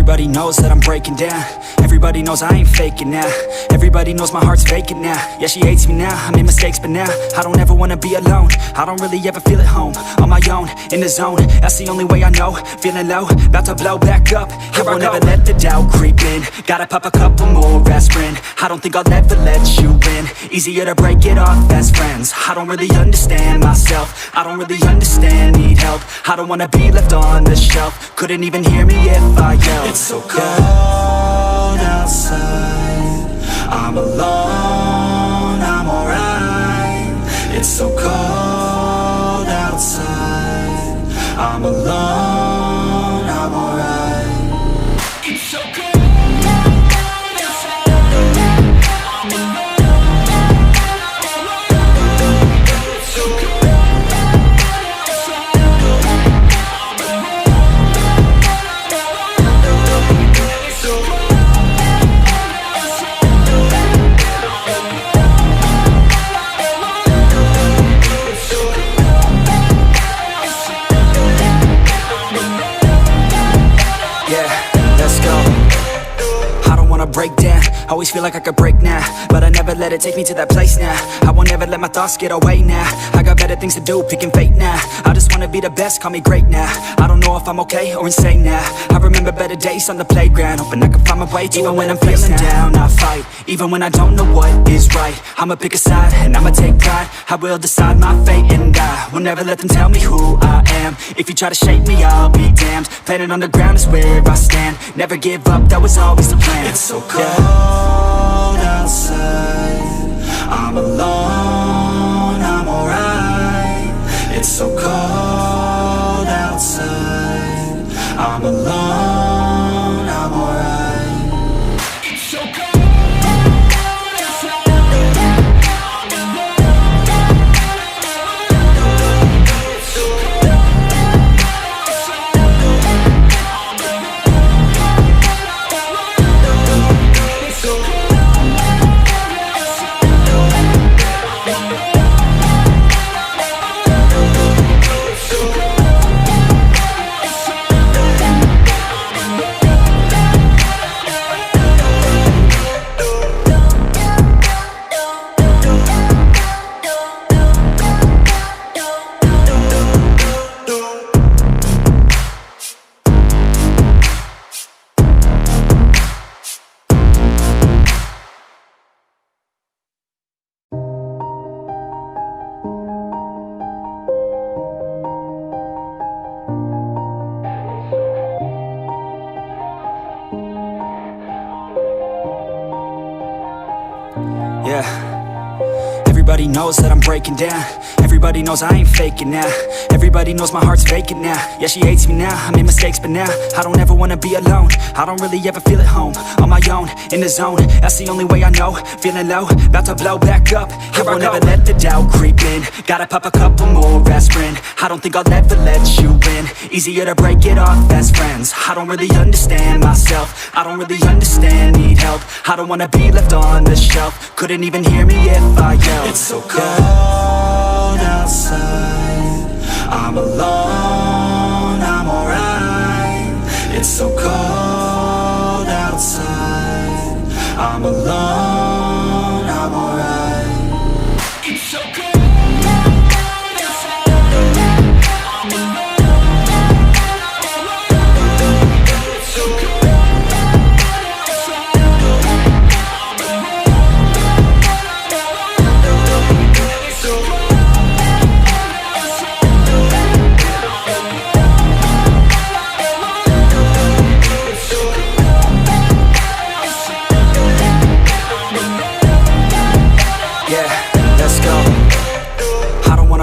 Everybody knows that I'm breaking down. Everybody knows I ain't faking now. Everybody knows my heart's vacant now. Yeah, she hates me now, I made mistakes but now I don't ever wanna be alone. I don't really ever feel at home. On my own, in the zone, that's the only way I know. Feeling low, about to blow back up. I won't ever let the doubt creep in. Gotta pop a couple more aspirin. I don't think I'll ever let you in. Easier to break it off best friends. I don't really understand myself. I don't really understand, need help. I don't wanna be left on the shelf. Couldn't even hear me if I yelled. It's so cold outside, I'm alone, I'm alright. It's so cold outside, I'm alone, I'm alright. It's so cold. Break down, always feel like I could break now, but I never let it take me to that place now. I won't ever let my thoughts get away now. I got better things to do, picking fate now. I just wanna be the best, call me great now. I don't know if I'm okay or insane now. I remember better days on the playground, hoping I can find my way even when I'm feeling down. I fight, even when I don't know what is right. I'ma pick a side, and I'ma take pride. I will decide my fate and I will never let them tell me who I am. If you try to shape me, I'll be damned. Planet on the ground is where I stand. Never give up, that was always the plan. It's so cold outside, I'm alone, I'm alright. It's so cold outside, I'm alone, I'm alright. It's so cold. Everybody knows that I'm breaking down. Everybody knows I ain't faking now. Everybody knows my heart's vacant now. Yeah, she hates me now, I made mistakes but now I don't ever wanna be alone. I don't really ever feel at home. On my own, in the zone, that's the only way I know. Feeling low, about to blow back up. I won't ever let the doubt creep in. Gotta pop a couple more aspirin. I don't think I'll ever let you in. Easier to break it off best friends. I don't really understand myself. I don't really understand, need help. I don't wanna be left on the shelf. Couldn't even hear me if I yelled. It's so cold outside, I'm alone, I'm alright. It's so cold outside, I'm alone, I'm alright. It's so cold.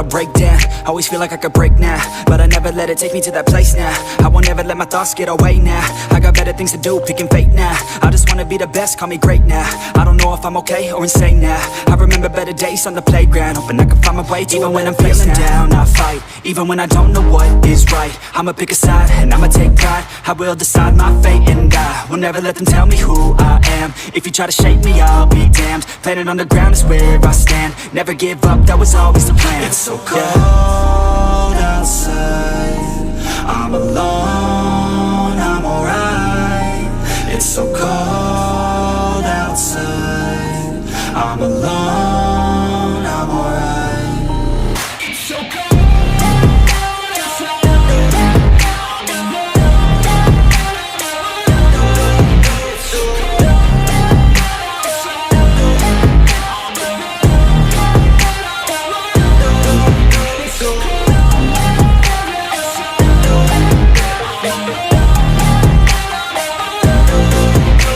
Break down, always feel like I could break now, but I never let it take me to that place now. I won't ever let my thoughts get away now. I got better things to do, picking fate now. I just wanna be the best, call me great now. I don't know if I'm okay or insane now. I remember better days on the playground, hoping I can find my way even when I'm feeling down. I fight, even when I don't know what is right. I'ma pick a side, and I'ma take pride. I will decide my fate and I will never let them tell me who I am. If you try to shape me, I'll be damned. Planet on the ground is where I stand. Never give up, that was always the plan. It's so cold